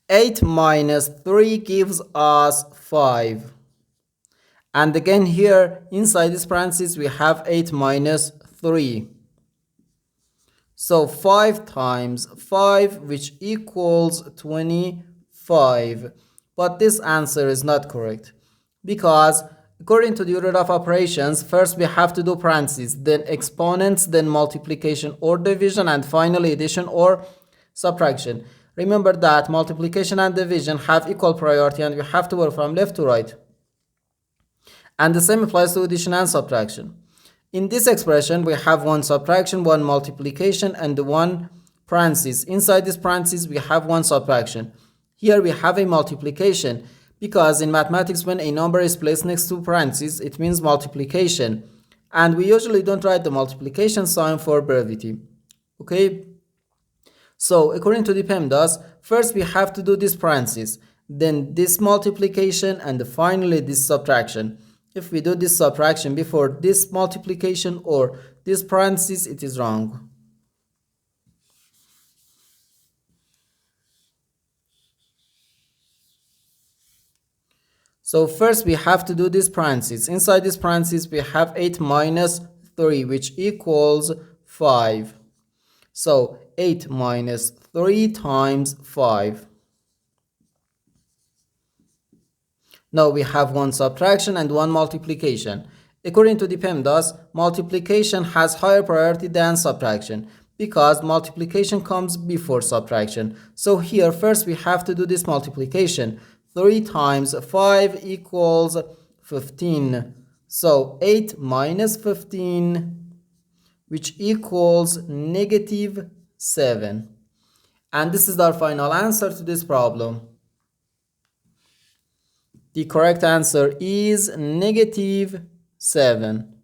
8 minus 3 gives us 5. And again here inside this parenthesis we have 8 minus 3. So 5 times 5, which equals 25. But this answer is not correct, because according to the order of operations, first we have to do parentheses, then exponents, then multiplication or division, and finally addition or subtraction. Remember that multiplication and division have equal priority and we have to work from left to right. And the same applies to addition and subtraction. In this expression, we have one subtraction, one multiplication, and one parenthesis. Inside this parenthesis, we have one subtraction. Here we have a multiplication, because in mathematics, when a number is placed next to parentheses, it means multiplication. And we usually don't write the multiplication sign for brevity. Okay? So according to the PEMDAS, first we have to do this parenthesis, then this multiplication, and finally this subtraction. If we do this subtraction before this multiplication or this parenthesis, it is wrong. So first we have to do this parenthesis. Inside this parenthesis we have 8 minus 3, which equals 5. So 8 minus 3 times 5. Now we have one subtraction and one multiplication. According to the PEMDAS, multiplication has higher priority than subtraction, because multiplication comes before subtraction. So here first we have to do this multiplication. 3 times 5 equals 15. So 8 minus 15, which equals negative 7. And this is our final answer to this problem. The correct answer is negative 7.